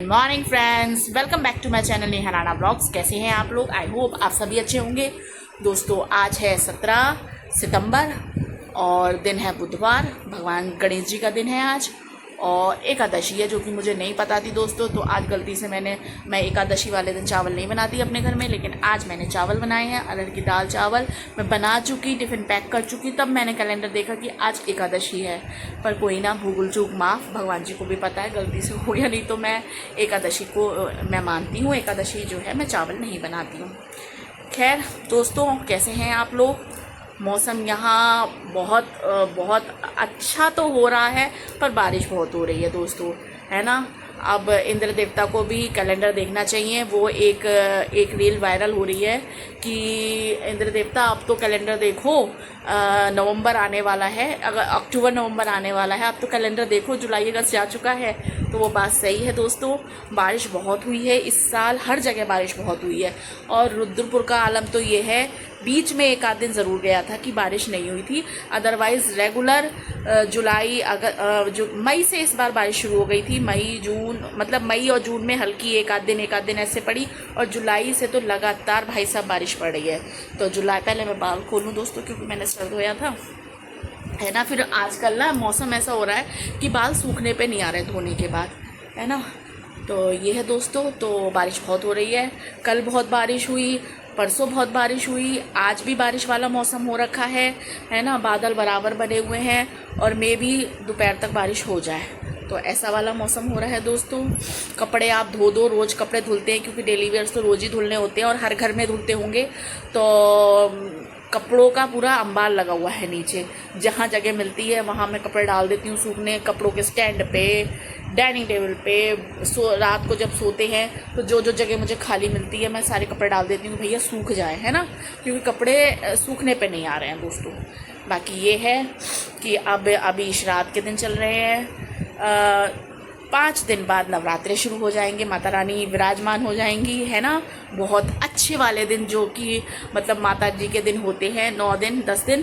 Morning friends, welcome back to my channel Neha Rana blogs. कैसे हैं आप लोग? आई होप आप सभी अच्छे होंगे। दोस्तों, आज है 17 सितंबर और दिन है बुधवार। भगवान गणेश जी का दिन है आज और एकादशी है, जो कि मुझे नहीं पता थी दोस्तों। तो आज गलती से मैं एकादशी वाले दिन चावल नहीं बनाती अपने घर में, लेकिन आज मैंने चावल बनाए हैं, अरहर की दाल चावल। मैं बना चुकी, टिफ़िन पैक कर चुकी, तब मैंने कैलेंडर देखा कि आज एकादशी है। पर कोई ना, भूल चूक माफ़, भगवान जी को भी पता है गलती से हो गया। नहीं तो मैं एकादशी को मैं मानती हूँ, एकादशी जो है मैं चावल नहीं बनाती हूँ। खैर दोस्तों, कैसे हैं आप लोग? मौसम यहाँ बहुत अच्छा तो हो रहा है, पर बारिश बहुत हो रही है दोस्तों, है ना। अब इंद्र देवता को भी कैलेंडर देखना चाहिए। वो एक रील वायरल हो रही है कि इंद्र देवता अब तो कैलेंडर देखो, नवंबर आने वाला है, अगर अक्टूबर नवंबर आने वाला है, अब तो कैलेंडर देखो, जुलाई अगस्त जा चुका है। तो वो बात सही है दोस्तों। बारिश बहुत हुई है इस साल, हर जगह बारिश बहुत हुई है। और रुद्रपुर का आलम तो ये है, बीच में एक आध दिन ज़रूर गया था कि बारिश नहीं हुई थी, अदरवाइज़ रेगुलर जुलाई मई से इस बार बारिश शुरू हो गई थी। मई जून, मतलब मई और जून में हल्की एक आध दिन ऐसे पड़ी, और जुलाई से तो लगातार भाई साहब बारिश पड़ रही है। तो जुलाई, पहले मैं बाल खोलूँ दोस्तों क्योंकि मैंने सर धोया था, है ना। फिर आजकल ना मौसम ऐसा हो रहा है कि बाल सूखने पे नहीं आ रहे धोने के बाद, है ना। तो ये है दोस्तों, तो बारिश बहुत हो रही है। कल बहुत बारिश हुई, परसों बहुत बारिश हुई, आज भी बारिश वाला मौसम हो रखा है ना। बादल बराबर बने हुए हैं और मे भी दोपहर तक बारिश हो जाए, तो ऐसा वाला मौसम हो रहा है दोस्तों। कपड़े आप धो दो, रोज़ कपड़े धुलते हैं क्योंकि डेली वेयर्स तो रोज़ ही धुलने होते हैं और हर घर में धुलते होंगे। तो कपड़ों का पूरा अंबार लगा हुआ है नीचे, जहाँ जगह मिलती है वहाँ मैं कपड़े डाल देती हूँ सूखने। कपड़ों के स्टैंड पे, डाइनिंग टेबल पे, रात को जब सोते हैं तो जो जगह मुझे खाली मिलती है मैं सारे कपड़े डाल देती हूँ, भैया सूख जाए, है ना, क्योंकि कपड़े सूखने पे नहीं आ रहे हैं दोस्तों। बाकी ये है कि अब अभी श्राद्ध के दिन चल रहे हैं। 5 दिन बाद नवरात्रे शुरू हो जाएंगे, माता रानी विराजमान हो जाएंगी, है ना। बहुत अच्छे वाले दिन, जो कि मतलब माता जी के दिन होते हैं, 9 दिन 10 दिन,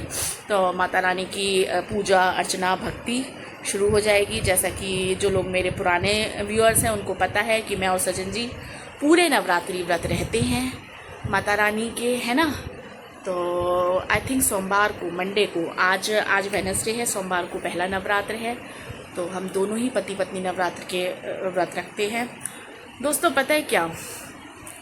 तो माता रानी की पूजा अर्चना भक्ति शुरू हो जाएगी। जैसा कि जो लोग मेरे पुराने व्यूअर्स हैं उनको पता है कि मैं और सचिन जी पूरे नवरात्रि व्रत रहते हैं माता रानी के, है ना। तो आई थिंक सोमवार को, मंडे को, आज वेडनेसडे है, सोमवार को पहला नवरात्र है। तो हम दोनों ही पति पत्नी नवरात्र के व्रत रखते हैं दोस्तों। पता है क्या,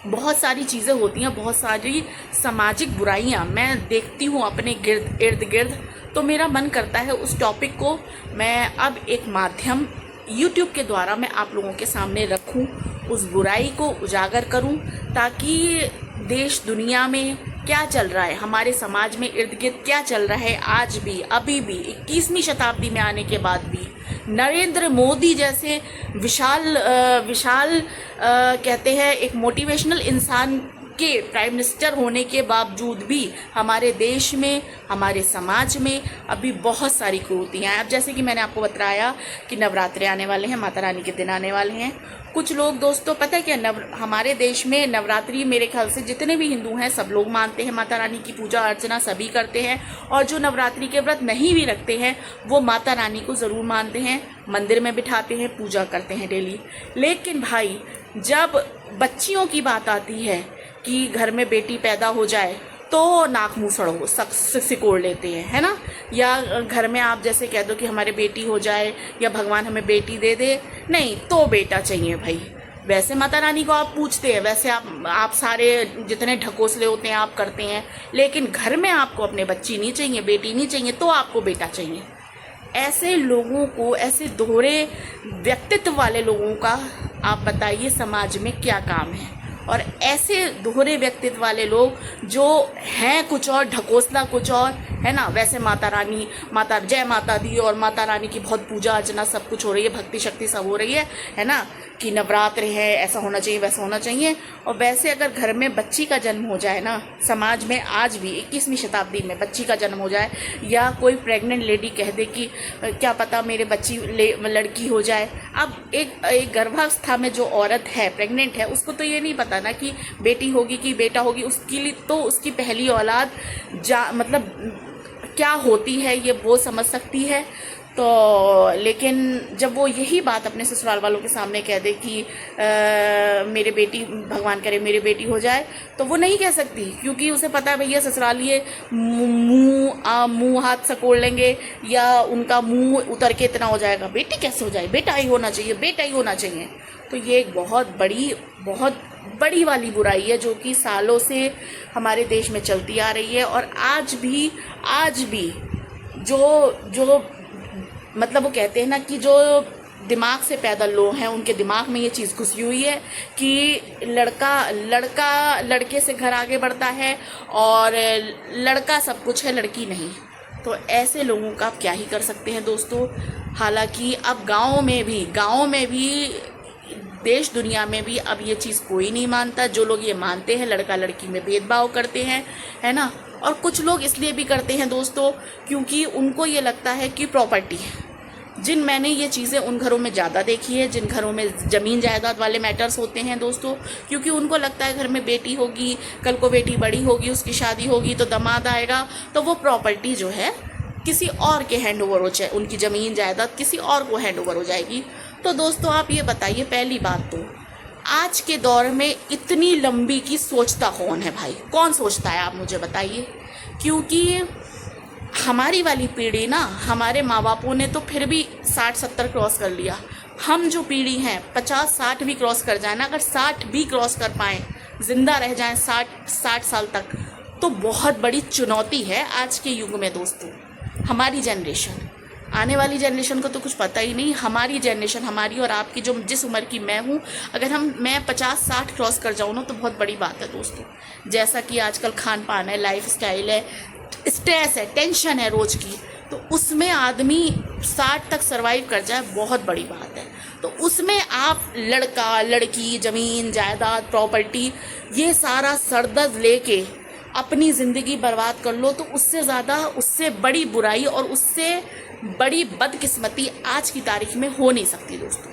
बहुत सारी चीज़ें होती हैं, बहुत सारी सामाजिक बुराइयां मैं देखती हूँ अपने इर्द गिर्द, तो मेरा मन करता है उस टॉपिक को मैं अब एक माध्यम यूट्यूब के द्वारा मैं आप लोगों के सामने रखूँ, उस बुराई को उजागर करूँ, ताकि देश दुनिया में क्या चल रहा है, हमारे समाज में इर्द गिर्द क्या चल रहा है, आज भी, अभी भी 21वीं शताब्दी में आने के बाद भी नरेंद्र मोदी जैसे विशाल कहते हैं एक मोटिवेशनल इंसान के प्राइम मिनिस्टर होने के बावजूद भी हमारे देश में, हमारे समाज में अभी बहुत सारी कुरीतियाँ हैं। अब जैसे कि मैंने आपको बताया कि नवरात्रे आने वाले हैं, माता रानी के दिन आने वाले हैं। कुछ लोग दोस्तों, पता है क्या, हमारे देश में नवरात्रि मेरे ख्याल से जितने भी हिंदू हैं सब लोग मानते हैं, माता रानी की पूजा अर्चना सभी करते हैं। और जो नवरात्रि के व्रत नहीं भी रखते हैं वो माता रानी को ज़रूर मानते हैं, मंदिर में बिठाते हैं, पूजा करते हैं डेली। लेकिन भाई, जब बच्चियों की बात आती है कि घर में बेटी पैदा हो जाए तो नाक मुँह सड़ो सिकोड़ लेते हैं, है ना। या घर में आप जैसे कह दो कि हमारे बेटी हो जाए या भगवान हमें बेटी दे दे, नहीं तो बेटा चाहिए भाई। वैसे माता रानी को आप पूछते हैं, वैसे आप सारे जितने ढकोसले होते हैं आप करते हैं, लेकिन घर में आपको अपने बच्ची नहीं चाहिए, बेटी नहीं चाहिए, तो आपको बेटा चाहिए। ऐसे लोगों को, ऐसे दोहरे व्यक्तित्व वाले लोगों का आप बताइए समाज में क्या काम है। और ऐसे दोहरे व्यक्तित्व वाले लोग जो हैं कुछ और, ढकोसला कुछ और, है ना। वैसे माता रानी, जय माता दी और माता रानी की बहुत पूजा अर्चना सब कुछ हो रही है, भक्ति शक्ति सब हो रही है ना, कि नवरात्र है, ऐसा होना चाहिए, वैसा होना चाहिए। और वैसे अगर घर में बच्ची का जन्म हो जाए ना, समाज में आज भी 21वीं शताब्दी में बच्ची का जन्म हो जाए, या कोई प्रेग्नेंट लेडी कह दे कि क्या पता मेरे बच्ची लड़की हो जाए। अब एक गर्भावस्था में जो औरत है, प्रेग्नेंट है, उसको तो ये नहीं पता ना कि बेटी होगी कि बेटा होगी। उसके लिए तो उसकी पहली औलाद मतलब क्या होती है ये वो समझ सकती है। तो लेकिन जब वो यही बात अपने ससुराल वालों के सामने कह दे कि मेरे बेटी, भगवान करे मेरी बेटी हो जाए, तो वो नहीं कह सकती, क्योंकि उसे पता है भैया ससुराल ये मुंह हाथ सकोड़ लेंगे या उनका मुंह उतर के इतना हो जाएगा, बेटी कैसे हो जाए, बेटा ही होना चाहिए, बेटा ही होना चाहिए। तो ये एक बहुत बड़ी वाली बुराई है जो कि सालों से हमारे देश में चलती आ रही है। और आज भी जो मतलब वो कहते हैं ना कि जो दिमाग से पैदा लोग हैं उनके दिमाग में ये चीज़ घुसी हुई है कि लड़का लड़के से घर आगे बढ़ता है और लड़का सब कुछ है, लड़की नहीं। तो ऐसे लोगों का आप क्या ही कर सकते हैं दोस्तों। हालांकि अब गाँव में भी देश दुनिया में भी अब ये चीज़ कोई नहीं मानता। जो लोग ये मानते हैं लड़का लड़की में भेदभाव करते हैं, है ना। और कुछ लोग इसलिए भी करते हैं दोस्तों क्योंकि उनको ये लगता है कि प्रॉपर्टी, मैंने ये चीज़ें उन घरों में ज़्यादा देखी है जिन घरों में ज़मीन जायदाद वाले मैटर्स होते हैं दोस्तों, क्योंकि उनको लगता है घर में बेटी होगी, कल को बेटी बड़ी होगी, उसकी शादी होगी तो दामाद आएगा, तो वो प्रॉपर्टी जो है किसी और के हैंड ओवर हो जाए, उनकी ज़मीन जायदाद किसी और को हैंड ओवर हो जाएगी। तो दोस्तों आप ये बताइए, पहली बात तो आज के दौर में इतनी लंबी की सोचता कौन है भाई, कौन सोचता है आप मुझे बताइए। क्योंकि हमारी वाली पीढ़ी ना, हमारे माँ बापों ने तो फिर भी 60-70 क्रॉस कर लिया। हम जो पीढ़ी हैं 50-60 भी क्रॉस कर जाए ना, अगर 60 भी क्रॉस कर पाएँ, जिंदा रह जाएं 60 साल तक, तो बहुत बड़ी चुनौती है आज के युग में दोस्तों। हमारी जनरेशन, आने वाली जनरेशन को तो कुछ पता ही नहीं। हमारी जनरेशन, हमारी और आपकी जो जिस उम्र की मैं हूँ, अगर मैं 50-60 क्रॉस कर जाऊँ ना तो बहुत बड़ी बात है दोस्तों। जैसा कि आजकल खान पान है, लाइफ स्टाइल है, स्ट्रेस है, टेंशन है रोज की, तो उसमें आदमी 60 तक सरवाइव कर जाए बहुत बड़ी बात है। तो उसमें आप लड़का लड़की, ज़मीन जायदाद, प्रॉपर्टी, ये सारा सरदर्द लेके अपनी ज़िंदगी बर्बाद कर लो, तो उससे ज़्यादा, उससे बड़ी बुराई और उससे बड़ी बदकिस्मती आज की तारीख में हो नहीं सकती दोस्तों।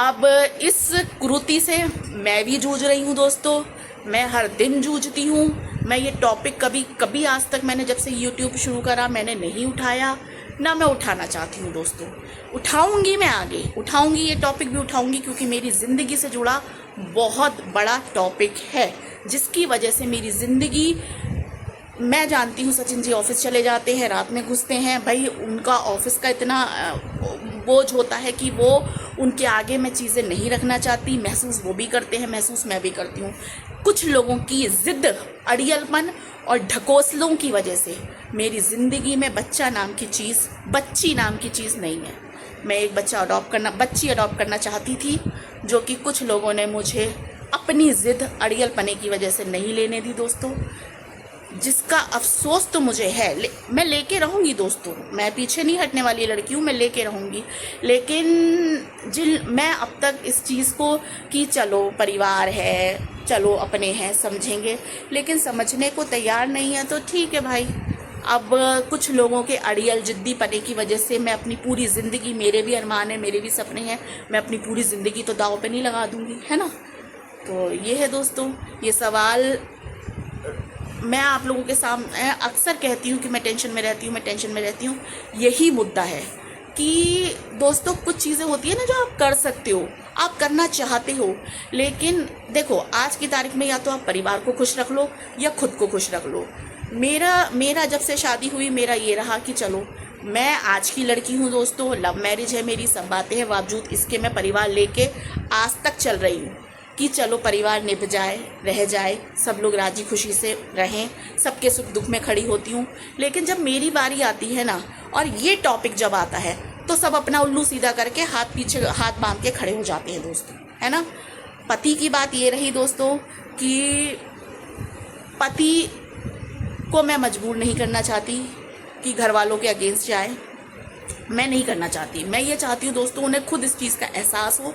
अब इस कुरीति से मैं भी जूझ रही हूँ दोस्तों, मैं हर दिन जूझती हूँ। मैं ये टॉपिक कभी आज तक मैंने जब से यूट्यूब शुरू करा मैंने नहीं उठाया, ना मैं उठाना चाहती हूँ दोस्तों। उठाऊंगी, मैं आगे उठाऊंगी, ये टॉपिक भी उठाऊंगी क्योंकि मेरी ज़िंदगी से जुड़ा बहुत बड़ा टॉपिक है, जिसकी वजह से मेरी ज़िंदगी, मैं जानती हूँ सचिन जी ऑफिस चले जाते हैं, रात में घुसते हैं, भाई उनका ऑफिस का इतना बोझ होता है कि वो उनके आगे मैं चीज़ें नहीं रखना चाहती। महसूस वो भी करते हैं, महसूस मैं भी करती हूँ। कुछ लोगों की ज़िद, अड़ियलपन और ढकोसलों की वजह से मेरी ज़िंदगी में बच्ची नाम की चीज़ नहीं है। मैं एक बच्ची अडॉप्ट करना चाहती थी, जो कि कुछ लोगों ने मुझे अपनी ज़िद, अड़ियलपने की वजह से नहीं लेने दी दोस्तों, जिसका अफसोस तो मुझे है। मैं लेके रहूँगी दोस्तों, मैं पीछे नहीं हटने वाली लड़की हूँ, मैं लेके रहूँगी। लेकिन मैं अब तक इस चीज़ को कि चलो परिवार है, चलो अपने हैं, समझेंगे, लेकिन समझने को तैयार नहीं है। तो ठीक है भाई, अब कुछ लोगों के अड़ियल जिद्दी पने की वजह से मैं अपनी पूरी ज़िंदगी, मेरे भी अरमान है, मेरे भी सपने हैं, मैं अपनी पूरी ज़िंदगी तो दाव पे नहीं लगा दूँगी, है ना। तो ये है दोस्तों, ये सवाल मैं आप लोगों के सामने अक्सर कहती हूँ कि मैं टेंशन में रहती हूँ। यही मुद्दा है कि दोस्तों कुछ चीज़ें होती है ना जो आप कर सकते हो, आप करना चाहते हो, लेकिन देखो आज की तारीख में या तो आप परिवार को खुश रख लो या खुद को खुश रख लो। मेरा जब से शादी हुई मेरा ये रहा कि चलो मैं आज की लड़की हूँ दोस्तों, लव मैरिज है मेरी, सब बातें हैं, बावजूद इसके मैं परिवार लेके आज तक चल रही हूँ कि चलो परिवार निभ जाए, रह जाए, सब लोग राजी खुशी से रहें, सबके सुख दुख में खड़ी होती हूँ। लेकिन जब मेरी बारी आती है ना, और ये टॉपिक जब आता है, तो सब अपना उल्लू सीधा करके हाथ बांध के खड़े हो जाते हैं दोस्तों, है ना। पति की बात ये रही दोस्तों कि पति को मैं मजबूर नहीं करना चाहती कि घर वालों के अगेंस्ट जाए, मैं नहीं करना चाहती। मैं ये चाहती हूँ दोस्तों उन्हें खुद इस चीज़ का एहसास हो।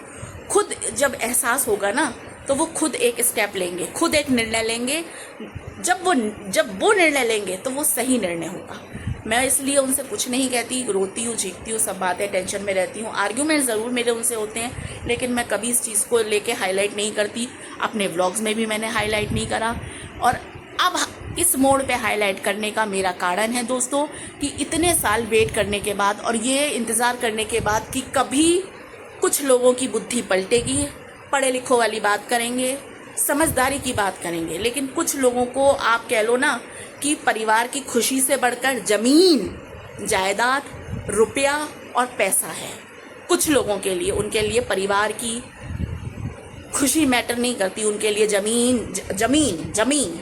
खुद जब एहसास होगा ना तो वो खुद एक स्टेप लेंगे, खुद एक निर्णय लेंगे। जब वो निर्णय लेंगे तो वो सही निर्णय होगा। मैं इसलिए उनसे कुछ नहीं कहती, रोती हूँ, चीखती हूँ, सब बातें, टेंशन में रहती हूँ, आर्ग्यूमेंट ज़रूर मेरे उनसे होते हैं, लेकिन मैं कभी इस चीज़ को लेके हाईलाइट नहीं करती। अपने व्लॉग्स में भी मैंने हाईलाइट नहीं करा। और अब इस मोड़ पे हाईलाइट करने का मेरा कारण है दोस्तों कि इतने साल वेट करने के बाद और ये इंतज़ार करने के बाद कि कभी कुछ लोगों की बुद्धि पलटेगी, पढ़े लिखों वाली बात करेंगे, समझदारी की बात करेंगे, लेकिन कुछ लोगों को आप कह लो ना कि परिवार की खुशी से बढ़कर ज़मीन, जायदाद, रुपया और पैसा है। कुछ लोगों के लिए, उनके लिए परिवार की खुशी मैटर नहीं करती, उनके लिए ज़मीन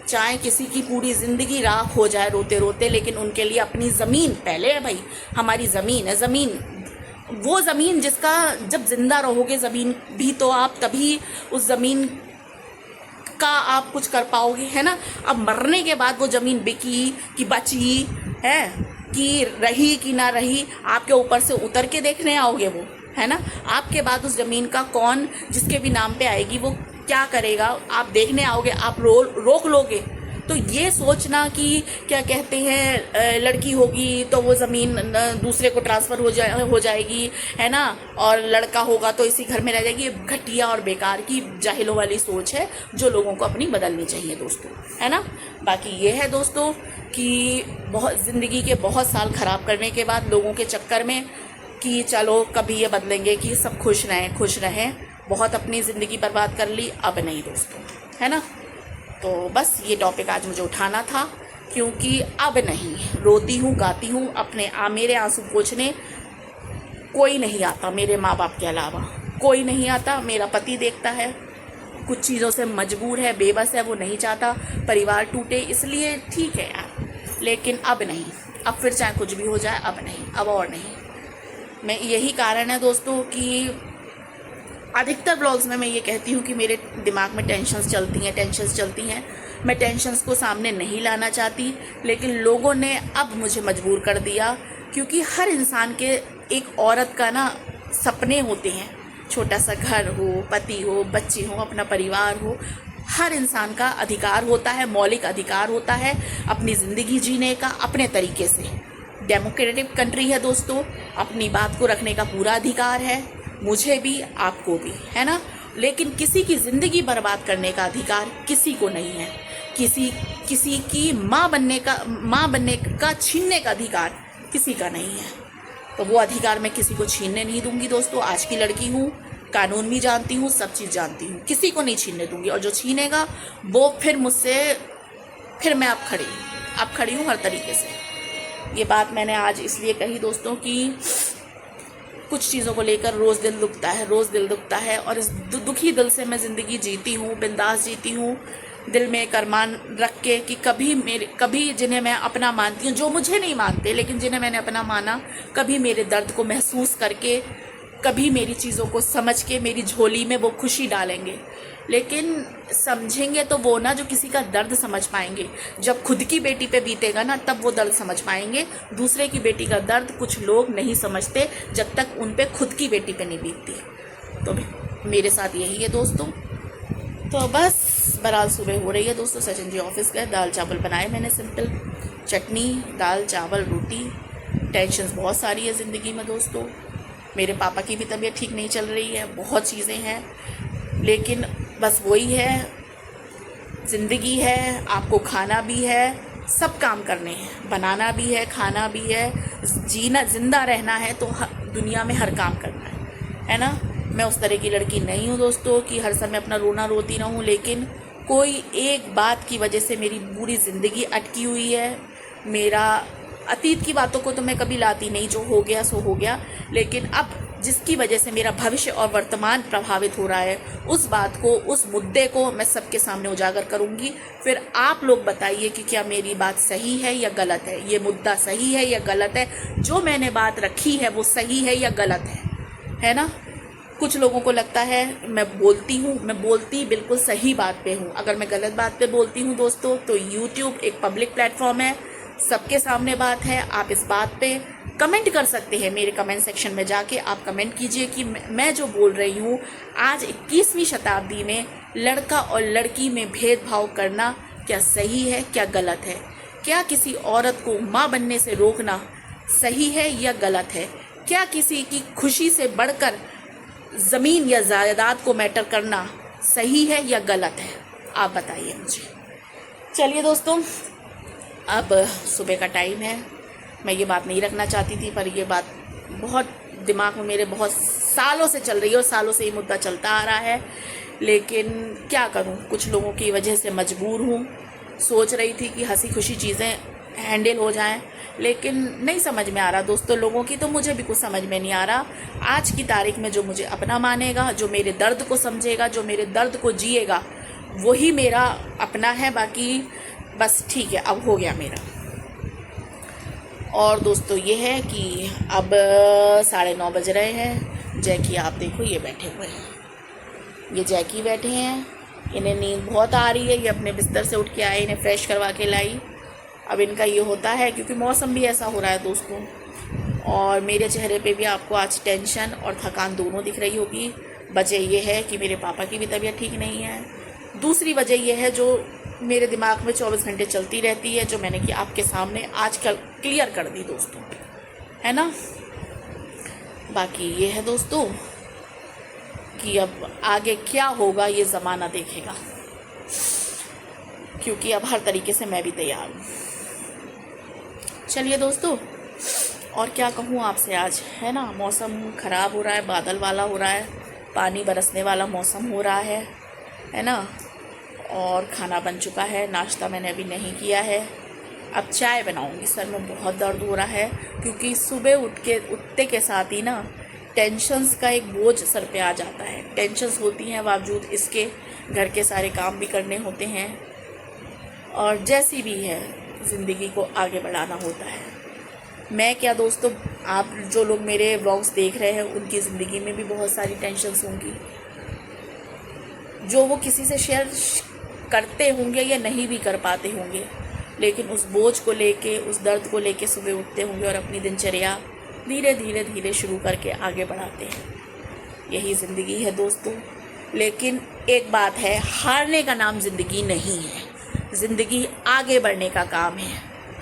चाहे किसी की पूरी ज़िंदगी राख हो जाए रोते रोते, लेकिन उनके लिए अपनी ज़मीन पहले है भाई। हमारी ज़मीन है, ज़मीन वो ज़मीन जिसका जब जिंदा रहोगे ज़मीन भी तो आप तभी उस ज़मीन का आप कुछ कर पाओगे, है ना। अब मरने के बाद वो ज़मीन बिकी कि बची है कि रही कि ना रही, आपके ऊपर से उतर के देखने आओगे वो, है ना। आपके बाद उस ज़मीन का कौन जिसके भी नाम पे आएगी वो क्या करेगा, आप देखने आओगे, आप रोक लोगे। तो ये सोचना कि क्या कहते हैं लड़की होगी तो वो ज़मीन दूसरे को ट्रांसफ़र हो जाएगी, है ना, और लड़का होगा तो इसी घर में रह जाएगी, ये घटिया और बेकार की जाहिलों वाली सोच है जो लोगों को अपनी बदलनी चाहिए दोस्तों, है ना। बाकी ये है दोस्तों कि बहुत ज़िंदगी के बहुत साल ख़राब करने के बाद लोगों के चक्कर में कि चलो कभी ये बदलेंगे कि सब खुश रहें, बहुत अपनी ज़िंदगी बर्बाद कर ली, अब नहीं दोस्तों, है ना। तो बस ये टॉपिक आज मुझे उठाना था क्योंकि अब नहीं, रोती हूँ गाती हूँ, मेरे आंसू पोंछने कोई नहीं आता, मेरे माँ बाप के अलावा कोई नहीं आता। मेरा पति देखता है, कुछ चीज़ों से मजबूर है, बेबस है, वो नहीं चाहता परिवार टूटे, इसलिए ठीक है यार, लेकिन अब नहीं, अब फिर चाहे कुछ भी हो जाए, अब नहीं, अब और नहीं। मैं यही कारण है दोस्तों कि अधिकतर ब्लॉग्स में मैं ये कहती हूँ कि मेरे दिमाग में टेंशन्स चलती हैं, मैं टेंशन्स को सामने नहीं लाना चाहती, लेकिन लोगों ने अब मुझे मजबूर कर दिया क्योंकि हर इंसान के एक औरत का ना सपने होते हैं, छोटा सा घर हो, पति हो, बच्चे हो, अपना परिवार हो, हर इंसान का अधिकार होता है, मौलिक अधिकार होता है अपनी ज़िंदगी जीने का अपने तरीके से। डेमोक्रेटिक कंट्री है दोस्तों, अपनी बात को रखने का पूरा अधिकार है, मुझे भी आपको भी, है ना। लेकिन किसी की ज़िंदगी बर्बाद करने का अधिकार किसी को नहीं है, किसी की माँ बनने का छीनने का अधिकार किसी का नहीं है। तो वो अधिकार मैं किसी को छीनने नहीं दूंगी दोस्तों। आज की लड़की हूँ, कानून भी जानती हूँ, सब चीज़ जानती हूँ, किसी को नहीं छीनने दूंगी, और जो छीनेगा वो फिर मैं अब खड़ी हूँ हर तरीके से। ये बात मैंने आज इसलिए कही दोस्तों कि कुछ चीज़ों को लेकर रोज़ दिल दुखता है और इस दुखी दिल से मैं ज़िंदगी जीती हूँ, बिंदास जीती हूँ, दिल में एक अरमान रख के कि कभी जिन्हें मैं अपना मानती हूँ, जो मुझे नहीं मानते लेकिन जिन्हें मैंने अपना माना, कभी मेरे दर्द को महसूस करके, कभी मेरी चीज़ों को समझ के मेरी झोली में वो खुशी डालेंगे। लेकिन समझेंगे तो वो ना जो किसी का दर्द समझ पाएंगे। जब खुद की बेटी पे बीतेगा ना तब वो दर्द समझ पाएंगे। दूसरे की बेटी का दर्द कुछ लोग नहीं समझते जब तक उन पे खुद की बेटी पे नहीं बीतती। तो मेरे साथ यही है दोस्तों। तो बस बहरहाल सुबह हो रही है दोस्तों, सचिन जी ऑफिस गए, दाल चावल बनाए मैंने, सिंपल चटनी, दाल चावल, रोटी। टेंशन बहुत सारी है ज़िंदगी में दोस्तों। मेरे पापा की भी तबीयत ठीक नहीं चल रही है, बहुत चीज़ें हैं, लेकिन बस वही है, ज़िंदगी है, आपको खाना भी है, सब काम करने हैं, बनाना भी है, खाना भी है, जीना, जिंदा रहना है, तो दुनिया में हर काम करना है ना। मैं उस तरह की लड़की नहीं हूँ दोस्तों कि हर समय अपना रोना रोती रहूँ, लेकिन कोई एक बात की वजह से मेरी पूरी ज़िंदगी अटकी हुई है। मेरा अतीत की बातों को तो मैं कभी लाती नहीं, जो हो गया सो हो गया, लेकिन अब जिसकी वजह से मेरा भविष्य और वर्तमान प्रभावित हो रहा है, उस बात को, उस मुद्दे को मैं सबके सामने उजागर करूंगी। फिर आप लोग बताइए कि क्या मेरी बात सही है या गलत है, ये मुद्दा सही है या गलत है, जो मैंने बात रखी है वो सही है या गलत है ना। कुछ लोगों को लगता है मैं बोलती बिल्कुल सही बात पे हूँ। अगर मैं गलत बात पे बोलती हूँ दोस्तों तो यूट्यूब एक पब्लिक प्लेटफॉर्म है, सबके सामने बात है। आप इस बात पे कमेंट कर सकते हैं, मेरे कमेंट सेक्शन में जाके आप कमेंट कीजिए कि मैं जो बोल रही हूँ, आज 21वीं शताब्दी में लड़का और लड़की में भेदभाव करना क्या सही है, क्या गलत है। क्या किसी औरत को माँ बनने से रोकना सही है या गलत है। क्या किसी की खुशी से बढ़कर ज़मीन या जायदाद को मैटर करना सही है या गलत है। आप बताइए मुझे। चलिए दोस्तों, अब सुबह का टाइम है। मैं ये बात नहीं रखना चाहती थी, पर ये बात बहुत दिमाग में मेरे बहुत सालों से चल रही है और सालों से ये मुद्दा चलता आ रहा है। लेकिन क्या करूं, कुछ लोगों की वजह से मजबूर हूं। सोच रही थी कि हंसी खुशी चीज़ें हैंडल हो जाएं, लेकिन नहीं समझ में आ रहा दोस्तों लोगों की, तो मुझे भी कुछ समझ में नहीं आ रहा। आज की तारीख में जो मुझे अपना मानेगा, जो मेरे दर्द को समझेगा, जो मेरे दर्द को जिएगा, वही मेरा अपना है। बाकी बस ठीक है, अब हो गया मेरा। और दोस्तों ये है कि अब 9:30 बज रहे हैं। जैकी आप देखो ये बैठे हुए हैं, ये जैकी बैठे हैं। इन्हें नींद बहुत आ रही है, ये अपने बिस्तर से उठ के आए, इन्हें फ्रेश करवा के लाई। अब इनका ये होता है क्योंकि मौसम भी ऐसा हो रहा है दोस्तों, और मेरे चेहरे पे भी आपको आज टेंशन और थकान दोनों दिख रही होगी। वजह ये है कि मेरे पापा की भी तबीयत ठीक नहीं है। दूसरी वजह ये है जो मेरे दिमाग में 24 घंटे चलती रहती है, जो मैंने कि आपके सामने आज कल क्लियर कर दी दोस्तों, है ना। बाकी ये है दोस्तों कि अब आगे क्या होगा ये ज़माना देखेगा, क्योंकि अब हर तरीके से मैं भी तैयार हूँ। चलिए दोस्तों, और क्या कहूँ आपसे आज, है ना। मौसम ख़राब हो रहा है, बादल वाला हो रहा है, पानी बरसने वाला मौसम हो रहा है ना। और खाना बन चुका है, नाश्ता मैंने अभी नहीं किया है। अब चाय बनाऊंगी। सर में बहुत दर्द हो रहा है क्योंकि सुबह उठते के साथ ही ना टेंशन्स का एक बोझ सर पे आ जाता है। टेंशन्स होती हैं, बावजूद इसके घर के सारे काम भी करने होते हैं, और जैसी भी है ज़िंदगी को आगे बढ़ाना होता है। मैं क्या दोस्तों, आप जो लोग मेरे व्लॉग्स देख रहे हैं उनकी ज़िंदगी में भी बहुत सारी टेंशन्स होंगी, जो वो किसी से शेयर करते होंगे या नहीं भी कर पाते होंगे, लेकिन उस बोझ को लेके, उस दर्द को लेके सुबह उठते होंगे और अपनी दिनचर्या धीरे धीरे शुरू करके आगे बढ़ाते हैं। यही ज़िंदगी है दोस्तों। लेकिन एक बात है, हारने का नाम ज़िंदगी नहीं है। ज़िंदगी आगे बढ़ने का काम है,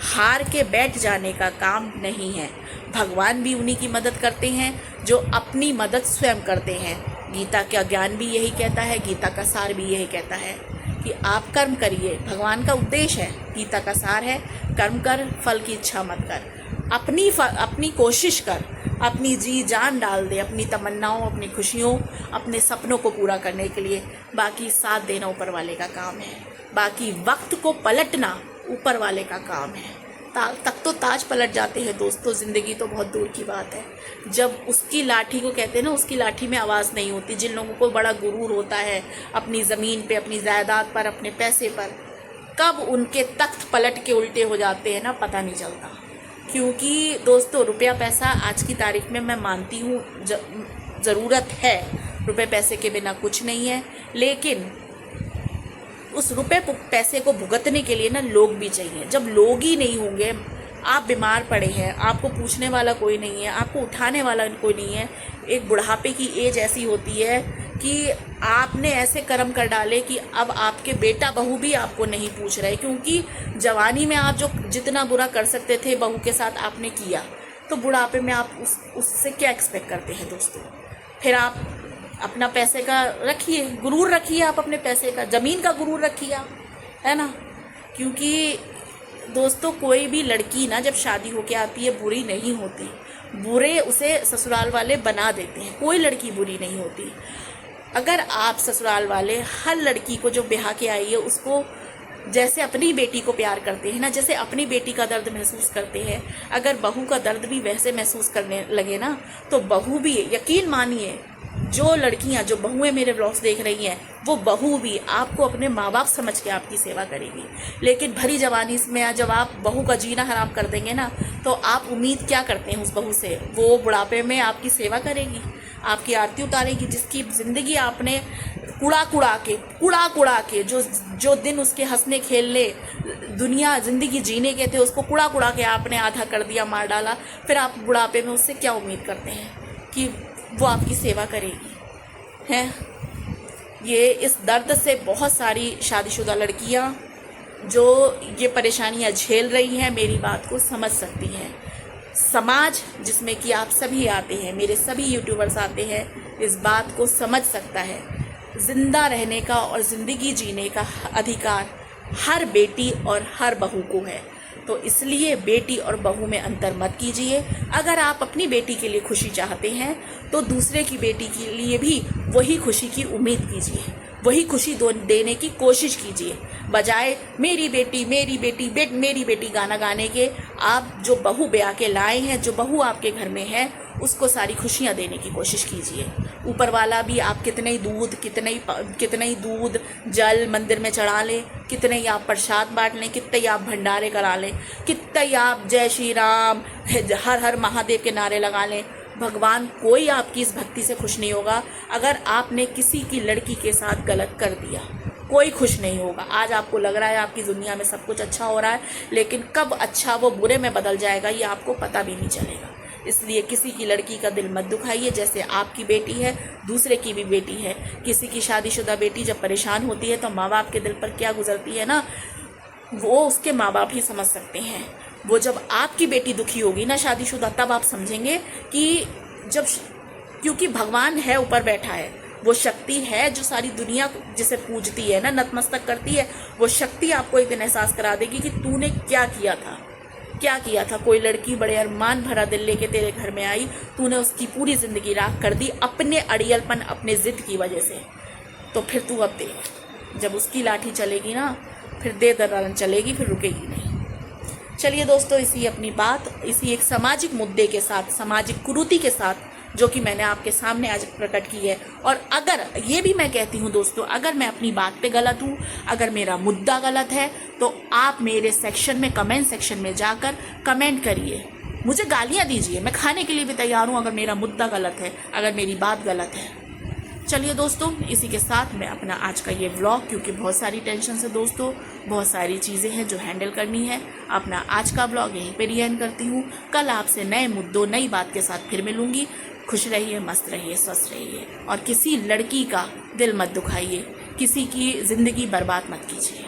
हार के बैठ जाने का काम नहीं है। भगवान भी उन्हीं की मदद करते हैं जो अपनी मदद स्वयं करते हैं। गीता का ज्ञान भी यही कहता है, गीता का सार भी यही कहता है कि आप कर्म करिए। भगवान का उपदेश है, गीता का सार है, कर्म कर, फल की इच्छा मत कर। अपनी कोशिश कर, अपनी जी जान डाल दे अपनी तमन्नाओं, अपनी खुशियों, अपने सपनों को पूरा करने के लिए। बाकी साथ देना ऊपर वाले का काम है, बाकी वक्त को पलटना ऊपर वाले का काम है। तक तो ताज पलट जाते हैं दोस्तों, ज़िंदगी तो बहुत दूर की बात है। जब उसकी लाठी को कहते हैं ना, उसकी लाठी में आवाज़ नहीं होती। जिन लोगों को बड़ा गुरूर होता है अपनी ज़मीन पे, अपनी जायदाद पर, अपने पैसे पर, कब उनके तख्त पलट के उल्टे हो जाते हैं ना, पता नहीं चलता। क्योंकि दोस्तों रुपया पैसा आज की तारीख में मैं मानती हूँ ज़रूरत है, रुपये पैसे के बिना कुछ नहीं है, लेकिन उस रुपए पैसे को भुगतने के लिए ना लोग भी चाहिए। जब लोग ही नहीं होंगे, आप बीमार पड़े हैं, आपको पूछने वाला कोई नहीं है, आपको उठाने वाला कोई नहीं है। एक बुढ़ापे की एज ऐसी होती है कि आपने ऐसे कर्म कर डाले कि अब आपके बेटा बहू भी आपको नहीं पूछ रहे, क्योंकि जवानी में आप जो जितना बुरा कर सकते थे बहू के साथ आपने किया, तो बुढ़ापे में आप उससे क्या एक्सपेक्ट करते हैं दोस्तों। फिर आप अपना पैसे का रखिए, गुरूर रखिए, आप अपने पैसे का, ज़मीन का गुरूर रखिए आप, है ना। क्योंकि दोस्तों कोई भी लड़की ना जब शादी होके आती है बुरी नहीं होती, बुरे उसे ससुराल वाले बना देते हैं। कोई लड़की बुरी नहीं होती। अगर आप ससुराल वाले हर लड़की को जो ब्याह के आई है उसको जैसे अपनी बेटी को प्यार करते हैं ना, जैसे अपनी बेटी का दर्द महसूस करते हैं, अगर बहू का दर्द भी वैसे महसूस करने लगे ना, तो बहू भी, यकीन मानिए, जो लड़कियां, जो बहुएं मेरे व्लॉग्स देख रही हैं, वो बहू भी आपको अपने माँ बाप समझ के आपकी सेवा करेगी। लेकिन भरी जवानी में जब आप बहू का जीना हराम कर देंगे ना, तो आप उम्मीद क्या करते हैं उस बहू से? वो बुढ़ापे में आपकी सेवा करेगी, आपकी आरती उतारेगी, जिसकी ज़िंदगी आपने कुड़ा के जो दिन उसके हंसने खेलने, दुनिया ज़िंदगी जीने के थे, उसको कुड़ा के आपने आधा कर दिया, मार डाला। फिर आप बुढ़ापे में उससे क्या उम्मीद करते हैं कि वो आपकी सेवा करेगी? हैं, ये इस दर्द से बहुत सारी शादीशुदा लड़कियां जो ये परेशानियां झेल रही हैं मेरी बात को समझ सकती हैं। समाज जिसमें कि आप सभी आते हैं, मेरे सभी यूट्यूबर्स आते हैं, इस बात को समझ सकता है। जिंदा रहने का और ज़िंदगी जीने का अधिकार हर बेटी और हर बहू को है। तो इसलिए बेटी और बहू में अंतर मत कीजिए। अगर आप अपनी बेटी के लिए खुशी चाहते हैं तो दूसरे की बेटी के लिए भी वही खुशी की उम्मीद कीजिए, वही खुशी देने की कोशिश कीजिए। बजाय मेरी बेटी मेरी बेटी मेरी बेटी गाना गाने के, आप जो बहू ब्याह के लाए हैं, जो बहू आपके घर में है, उसको सारी खुशियाँ देने की कोशिश कीजिए। ऊपर वाला भी आप कितने ही दूध जल मंदिर में चढ़ा लें, कितने ही आप प्रसाद बांट लें, कितने ही आप भंडारे करा लें, कितने ही आप जय श्री राम हर हर महादेव के नारे लगा लें, भगवान कोई आपकी इस भक्ति से खुश नहीं होगा। अगर आपने किसी की लड़की के साथ गलत कर दिया, कोई खुश नहीं होगा। आज आपको लग रहा है आपकी दुनिया में सब कुछ अच्छा हो रहा है, लेकिन कब अच्छा वो बुरे में बदल जाएगा ये आपको पता भी नहीं चलेगा। इसलिए किसी की लड़की का दिल मत दुखाइए। जैसे आपकी बेटी है, दूसरे की भी बेटी है। किसी की शादीशुदा बेटी जब परेशान होती है तो माँ बाप के दिल पर क्या गुजरती है ना, वो उसके माँ बाप ही समझ सकते हैं। वो जब आपकी बेटी दुखी होगी ना शादीशुदा, तब आप समझेंगे कि क्योंकि भगवान है ऊपर बैठा है, वो शक्ति है जो सारी दुनिया जिसे पूजती है ना, नतमस्तक करती है, वो शक्ति आपको एक दिन एहसास करा देगी कि तूने क्या किया था। कोई लड़की बड़े अरमान भरा दिल लेके तेरे घर में आई, तूने उसकी पूरी जिंदगी राख कर दी अपने अड़ियलपन, अपने जिद की वजह से। तो फिर तू अब देख, जब उसकी लाठी चलेगी ना, फिर दे दरारन चलेगी, फिर रुकेगी नहीं। चलिए दोस्तों, इसी एक सामाजिक मुद्दे के साथ, सामाजिक कुरीति के साथ जो कि मैंने आपके सामने आज प्रकट की है। और अगर ये भी मैं कहती हूँ दोस्तों, अगर मैं अपनी बात पे गलत हूँ, अगर मेरा मुद्दा गलत है, तो आप मेरे सेक्शन में, कमेंट सेक्शन में जाकर कमेंट करिए, मुझे गालियाँ दीजिए, मैं खाने के लिए भी तैयार हूँ अगर मेरा मुद्दा गलत है, अगर मेरी बात गलत है। चलिए दोस्तों, इसी के साथ मैं अपना आज का ये व्लॉग, क्योंकि बहुत सारी टेंशन है दोस्तों, बहुत सारी चीज़ें हैं जो हैंडल करनी है, अपना आज का व्लॉग यहीं पर ही एंड करती हूँ। कल आपसे नए मुद्दों, नई बात के साथ फिर मिलूंगी। खुश रहिए, मस्त रहिए, स्वस्थ रहिए, और किसी लड़की का दिल मत दुखाइए, किसी की ज़िंदगी बर्बाद मत कीजिए।